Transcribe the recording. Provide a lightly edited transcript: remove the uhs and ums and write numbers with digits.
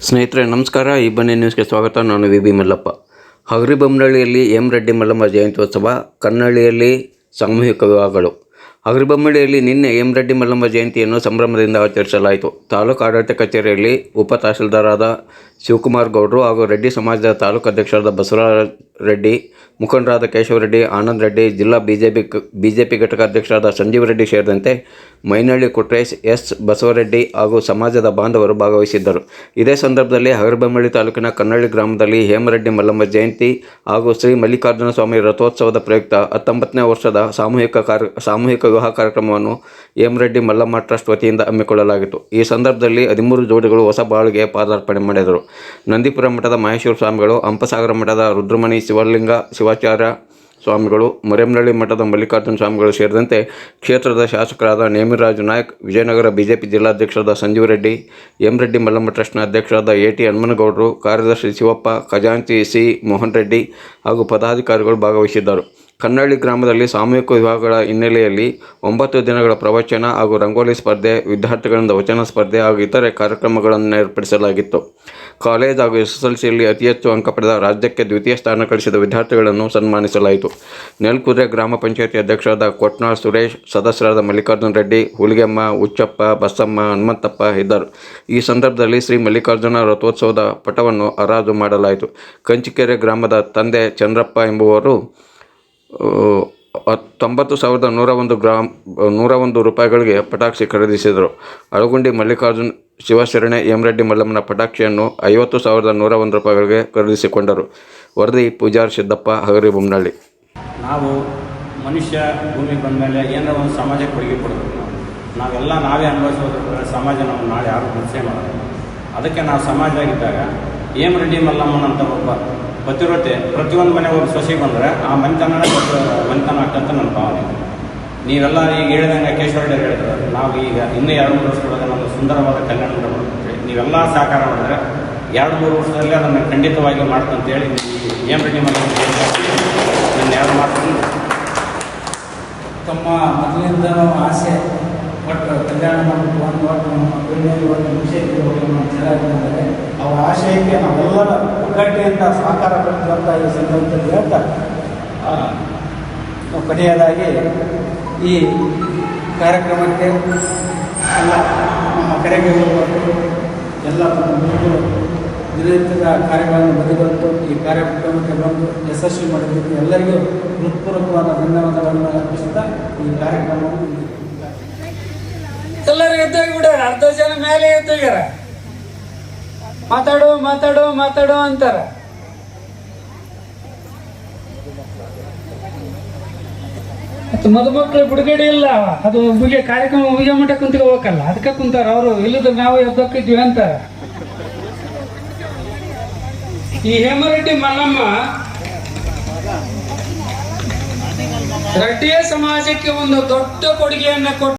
ಸ್ನೇಹಿತರೆ ನಮಸ್ಕಾರ. ಈ ಬನ್ನಿ ನ್ಯೂಸ್ಗೆ ಸ್ವಾಗತ. ನಾನು ವಿ ಮಲ್ಲಪ್ಪ. ಹಗರಿಬೊಮ್ಮನಹಳ್ಳಿಯಲ್ಲಿ ಎಂ ರೆಡ್ಡಿ ಮಲ್ಲಮ್ಮ ಜಯಂತ್ಯೋತ್ಸವ, ಕನ್ನಳ್ಳಿಯಲ್ಲಿ ಸಾಮೂಹಿಕ ವಿವಾಹಗಳು. ಹಗರಿಬೊಮ್ಮನಹಳ್ಳಿಯಲ್ಲಿ ನಿನ್ನೆ ಎಂ ರೆಡ್ಡಿ ಮಲ್ಲಮ್ಮ ಜಯಂತಿಯನ್ನು ಸಂಭ್ರಮದಿಂದ ಆಚರಿಸಲಾಯಿತು. ತಾಲೂಕು ಆಡಳಿತ ಕಚೇರಿಯಲ್ಲಿ ಉಪ ತಹಸೀಲ್ದಾರಾದ ಶಿವಕುಮಾರ್ ಗೌಡ್ರು ಹಾಗೂ ರೆಡ್ಡಿ ಸಮಾಜದ ತಾಲೂಕು ಅಧ್ಯಕ್ಷರಾದ ಬಸವರಾಜ ರೆಡ್ಡಿ, ಮುಖಂಡರಾದ ಕೇಶವರೆಡ್ಡಿ, ಆನಂದ್ ರೆಡ್ಡಿ, ಜಿಲ್ಲಾ ಬಿಜೆಪಿ ಘಟಕಾಧ್ಯಕ್ಷರಾದ ಸಂಜೀವ್ ರೆಡ್ಡಿ ಸೇರಿದಂತೆ ಮೈನಹಳ್ಳಿ ಕೊಟ್ರೇಶ್, ಎಸ್ ಬಸವರೆಡ್ಡಿ ಹಾಗೂ ಸಮಾಜದ ಬಾಂಧವರು ಭಾಗವಹಿಸಿದ್ದರು. ಇದೇ ಸಂದರ್ಭದಲ್ಲಿ ಹಗರಿಬೊಮ್ಮನಹಳ್ಳಿ ತಾಲೂಕಿನ ಕನ್ನಳ್ಳಿ ಗ್ರಾಮದಲ್ಲಿ ಹೇಮರೆಡ್ಡಿ ಮಲ್ಲಮ್ಮ ಜಯಂತಿ ಹಾಗೂ ಶ್ರೀ ಮಲ್ಲಿಕಾರ್ಜುನ ಸ್ವಾಮಿ ರಥೋತ್ಸವದ ಪ್ರಯುಕ್ತ 19ನೇ ವರ್ಷದ ಸಾಮೂಹಿಕ ವಿವಾಹ ಕಾರ್ಯಕ್ರಮವನ್ನು ಹೇಮರೆಡ್ಡಿ ಮಲ್ಲಮ್ಮ ಟ್ರಸ್ಟ್ ವತಿಯಿಂದ ಹಮ್ಮಿಕೊಳ್ಳಲಾಗಿತ್ತು. ಈ ಸಂದರ್ಭದಲ್ಲಿ 13 ಜೋಡಿಗಳು ಹೊಸ ಬಾಳಿಗೆ ಪಾದಾರ್ಪಣೆ ಮಾಡಿದರು. ನಂದೀಪುರ ಮಠದ ಮಹೇಶ್ವರ ಸ್ವಾಮಿಗಳು, ಹಂಪಸಾಗರ ಮಠದ ರುದ್ರಮಣಿ ಶಿವಾಚಾರ್ಯ ಸ್ವಾಮಿಗಳು, ಮರೇಮನಹಳ್ಳಿ ಮಠದ ಮಲ್ಲಿಕಾರ್ಜುನ ಸ್ವಾಮಿಗಳು ಸೇರಿದಂತೆ ಕ್ಷೇತ್ರದ ಶಾಸಕರಾದ ನೇಮಿರಾಜು ನಾಯಕ್, ವಿಜಯನಗರ ಬಿಜೆಪಿ ಜಿಲ್ಲಾಧ್ಯಕ್ಷರಾದ ಸಂಜೀವ್ ರೆಡ್ಡಿ, ಎಂ ರೆಡ್ಡಿ ಮಲ್ಲಮ್ಮ ಟ್ರಸ್ಟ್ನ ಅಧ್ಯಕ್ಷರಾದ ಎ.ಟಿ. ಹನುಮನಗೌಡರು, ಕಾರ್ಯದರ್ಶಿ ಶಿವಪ್ಪ, ಖಜಾಂಚಿ ಸಿ. ಮೋಹನ್ ರೆಡ್ಡಿ ಹಾಗೂ ಪದಾಧಿಕಾರಿಗಳು ಭಾಗವಹಿಸಿದ್ದರು. ಕನ್ನಳ್ಳಿ ಗ್ರಾಮದಲ್ಲಿ ಸಾಮೂಹಿಕ ವಿವಾಹಗಳ ಹಿನ್ನೆಲೆಯಲ್ಲಿ 9 ದಿನಗಳ ಪ್ರವಚನ ಹಾಗೂ ರಂಗೋಲಿ ಸ್ಪರ್ಧೆ, ವಿದ್ಯಾರ್ಥಿಗಳಿಂದ ವಚನ ಸ್ಪರ್ಧೆ ಹಾಗೂ ಇತರೆ ಕಾರ್ಯಕ್ರಮಗಳನ್ನು ಏರ್ಪಡಿಸಲಾಗಿತ್ತು. ಕಾಲೇಜ್ ಹಾಗೂ SSLCಯಲ್ಲಿ ಅತಿ ಹೆಚ್ಚು ಅಂಕ ಪಡೆದ, ರಾಜ್ಯಕ್ಕೆ ದ್ವಿತೀಯ ಸ್ಥಾನ ಗಳಿಸಿದ ವಿದ್ಯಾರ್ಥಿಗಳನ್ನು ಸನ್ಮಾನಿಸಲಾಯಿತು. ನೆಲಕುದ್ರೆ ಗ್ರಾಮ ಪಂಚಾಯತಿ ಅಧ್ಯಕ್ಷರಾದ ಕೊಟ್ನಾಳ್ ಸುರೇಶ್, ಸದಸ್ಯರಾದ ಮಲ್ಲಿಕಾರ್ಜುನ ರೆಡ್ಡಿ, ಹುಲಿಗೆಮ್ಮ, ಹುಚ್ಚಪ್ಪ, ಬಸಮ್ಮ, ಹನುಮಂತಪ್ಪ ಇದ್ದರು. ಈ ಸಂದರ್ಭದಲ್ಲಿ ಶ್ರೀ ಮಲ್ಲಿಕಾರ್ಜುನ ರಥೋತ್ಸವದ ಪಟವನ್ನು ಹರಾಜು ಮಾಡಲಾಯಿತು. ಕಂಚಿಕೆರೆ ಗ್ರಾಮದ ತಂದೆ ಚಂದ್ರಪ್ಪ ಎಂಬುವರು 90,101 ರೂಪಾಯಿಗಳಿಗೆ ಪಟಾಕ್ಷಿ ಖರೀದಿಸಿದರು. ಅಳಗುಂಡಿ ಮಲ್ಲಿಕಾರ್ಜುನ್ ಶಿವಶರಣೆ ಎಂ ರೆಡ್ಡಿ ಮಲ್ಲಮ್ಮನ ಪಟಾಕ್ಷಿಯನ್ನು 50,101 ರೂಪಾಯಿಗಳಿಗೆ ಖರೀದಿಸಿಕೊಂಡರು. ವರದಿ ಪೂಜಾರ್ ಸಿದ್ದಪ್ಪ, ಹಗರಿಬೊಮ್ಮನಹಳ್ಳಿ. ನಾವು ಮನುಷ್ಯ ಭೂಮಿಗೆ ಬಂದ ಮೇಲೆ ಏನಾರ ಒಂದು ಸಮಾಜಕ್ಕೆ ಕೊಡುಗೆ ಕೊಡಬೇಕು. ನಾವೆಲ್ಲ ನಾವೇ ಅನುಭವಿಸೋದ್ರ ಸಮಾಜ ನಾವು ನಾಳೆ ಯಾರು ಮುಚ್ಚೆ ಮಾಡೋದು. ಅದಕ್ಕೆ ನಾವು ಸಮಾಜ ಆಗಿದ್ದಾಗ ಎಂ ರೆಡ್ಡಿ ಮಲ್ಲಮ್ಮನಂತ ಒಬ್ಬ ಪತಿವ್ರತೆ ಪ್ರತಿಯೊಂದು ಮನೆ ಒಬ್ಬ ಸೊಸೆಗೆ ಬಂದರೆ ಆ ಮನೆತನ ಆಗ್ತಂತ ನನ್ನ ಭಾವನೆ. ನೀವೆಲ್ಲ ಈಗ ಹೇಳಿದಂಗೆ ಕೇಶವರೆಡ್ಡಿ ಹೇಳಿದ್ರು, ನಾವು ಈಗ ಇನ್ನೂ 2-3 ವರ್ಷದೊಳಗೆ ನಮ್ಮ ಸುಂದರವಾದ ಕಲ್ಯಾಣ ಮಾಡ್ತೀವಿ. ನೀವೆಲ್ಲ ಸಹಕಾರ ಮಾಡಿದ್ರೆ 2-3 ವರ್ಷದಲ್ಲಿ ಅದನ್ನು ಖಂಡಿತವಾಗಿ ಮಾಡ್ತಂತೇಳಿ ಎಂ ರೆಡ್ಡಿ ಮಲ್ಲಮ್ಮ ನನ್ನ 2 ಮಾತನ್ನು ತಮ್ಮ ಮೊದಲಿಂದ ಆಸೆ ಒಟ್ಟು ಕಲ್ಯಾಣ ಮಾಡಬೇಕು ಒಂದು ವಿಷಯಕ್ಕೆ ಚೆನ್ನಾಗಿದ್ದಾರೆ. ಅವರ ಆಶಯಕ್ಕೆ ನಾವೆಲ್ಲರ ಒಗ್ಗಟ್ಟಿನಿಂದ ಸಹಕಾರ ಕೊಡುವಂಥ ಈ ಸಂದರ್ಭದಲ್ಲಿ ಹೇಳ್ತಾ ಕೊನೆಯದಾಗಿ ಈ ಕಾರ್ಯಕ್ರಮಕ್ಕೆ ಎಲ್ಲ ನಮ್ಮ ಕರೆಗೆ ಹೋಗುವಂಥ ಎಲ್ಲ ದಿನನಿತ್ಯದ ಕಾರ್ಯಗಳನ್ನು ಬದಿಗೊತ್ತು ಈ ಕಾರ್ಯಕ್ರಮಕ್ಕೆ ಬಂದು ಯಶಸ್ವಿ ಮಾಡಿದ್ದಕ್ಕೆ ಎಲ್ಲರಿಗೂ ಹೃತ್ಪೂರ್ವಕವಾದ ಧನ್ಯವಾದಗಳನ್ನು ಅರ್ಪಿಸುತ್ತಾ ಈ ಕಾರ್ಯಕ್ರಮವನ್ನು ಎಲ್ಲರೂ ಎದ್ದೋಗ್ಬಿಟ್ಟಾರ. 10 ಜನ ಮೇಲೆ ಎದ್ದೋಗ್ಯಾರ. ಮಾತಾಡು ಅಂತಾರ. ಮದುಮಕ್ಕಳು ಬಿಡುಗಡೆ ಇಲ್ಲ, ಅದು ಕಾರ್ಯಕ್ರಮ ಮುಗಿಯೋ ಮಟ್ಟ ಕುಂತ್ಗೆ ಹೋಗಲ್ಲ, ಅದಕ್ಕೆ ಕುಂತಾರ. ಅವರು ಇಲ್ಲದ್ರೆ ನಾವು ಎದ್ದೋಕ್ಕಿದ್ವಿ ಅಂತಾರ. ಈ ಹೇಮರೆಡ್ಡಿ ಮಲ್ಲಮ್ಮ ರೆಡ್ಡಿ ಸಮಾಜಕ್ಕೆ ಒಂದು ದೊಡ್ಡ ಕೊಡುಗೆಯನ್ನು ಕೊಟ್ಟು